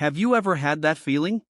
Have you ever had that feeling?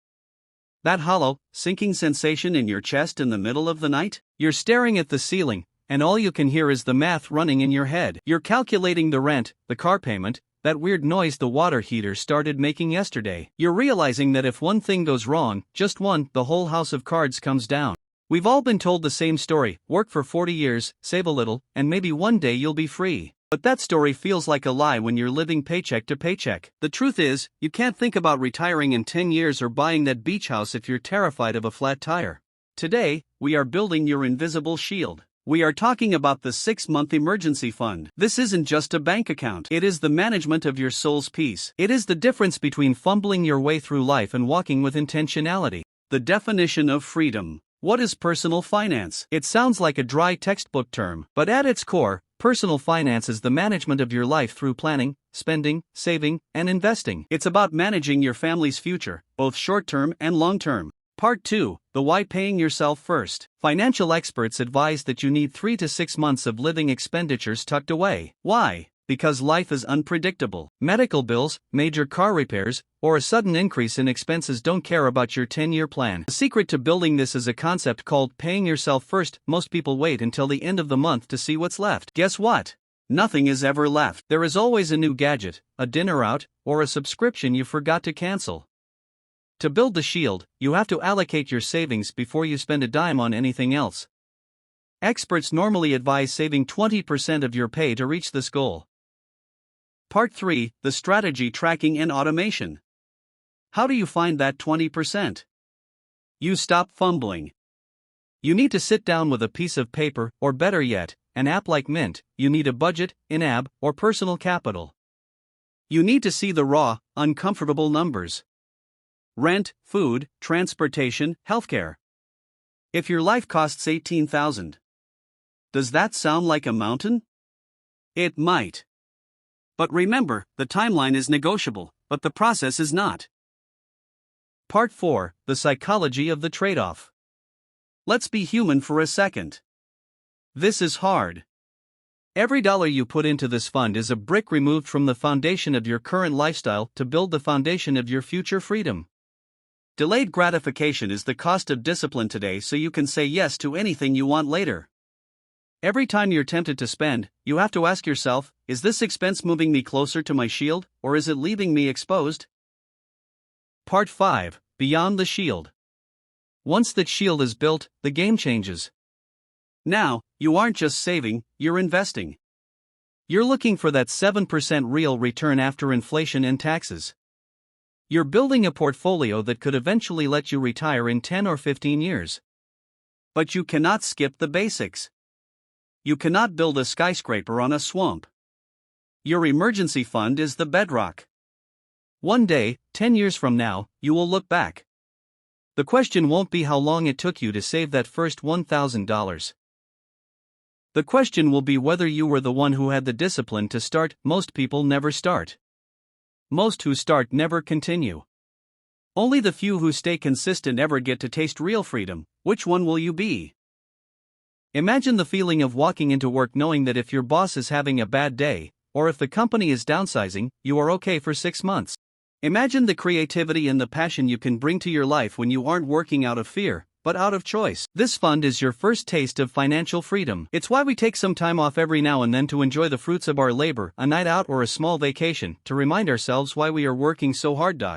That hollow, sinking sensation in your chest in the middle of the night? You're staring at the ceiling, and all you can hear is the math running in your head. You're calculating the rent, the car payment, that weird noise the water heater started making yesterday. You're realizing that if one thing goes wrong, just one, the whole house of cards comes down. We've all been told the same story: work for 40 years, save a little, and maybe one day you'll be free. But that story feels like a lie when you're living paycheck to paycheck. The truth is, you can't think about retiring in 10 years or buying that beach house if you're terrified of a flat tire. Today, we are building your invisible shield. We are talking about the 6-month emergency fund. This isn't just a bank account. It is the management of your soul's peace. It is the difference between fumbling your way through life and walking with intentionality. The definition of freedom. What is personal finance? It sounds like a dry textbook term, but at its core, personal finance is the management of your life through planning, spending, saving, and investing. It's about managing your family's future, both short-term and long-term. Part 2. The Why Paying Yourself First. Financial experts advise that you need 3 to 6 months of living expenditures tucked away. Why? Because life is unpredictable. Medical bills, major car repairs, or a sudden increase in expenses don't care about your 10-year plan. The secret to building this is a concept called paying yourself first. Most people wait until the end of the month to see what's left. Guess what? Nothing is ever left. There is always a new gadget, a dinner out, or a subscription you forgot to cancel. To build the shield, you have to allocate your savings before you spend a dime on anything else. Experts normally advise saving 20% of your pay to reach this goal. Part 3. The Strategy, Tracking and Automation. How do you find that 20%? You stop fumbling. You need to sit down with a piece of paper, or better yet, an app like Mint. You need a budget, in-app, or personal capital. You need to see the raw, uncomfortable numbers. Rent, food, transportation, healthcare. If your life costs $18,000, does that sound like a mountain? It might. But remember, the timeline is negotiable, but the process is not. Part 4. The Psychology of the Trade-off. Let's be human for a second. This is hard. Every dollar you put into this fund is a brick removed from the foundation of your current lifestyle to build the foundation of your future freedom. Delayed gratification is the cost of discipline today, so you can say yes to anything you want later. Every time you're tempted to spend, you have to ask yourself, is this expense moving me closer to my shield, or is it leaving me exposed? Part 5. Beyond the shield. Once that shield is built, the game changes. Now, you aren't just saving, you're investing. You're looking for that 7% real return after inflation and taxes. You're building a portfolio that could eventually let you retire in 10 or 15 years. But you cannot skip the basics. You cannot build a skyscraper on a swamp. Your emergency fund is the bedrock. One day, 10 years from now, you will look back. The question won't be how long it took you to save that first $1,000. The question will be whether you were the one who had the discipline to start. Most people never start. Most who start never continue. Only the few who stay consistent ever get to taste real freedom. Which one will you be? Imagine the feeling of walking into work knowing that if your boss is having a bad day, or if the company is downsizing, you are okay for 6 months. Imagine the creativity and the passion you can bring to your life when you aren't working out of fear, but out of choice. This fund is your first taste of financial freedom. It's why we take some time off every now and then to enjoy the fruits of our labor, a night out or a small vacation, to remind ourselves why we are working so hard.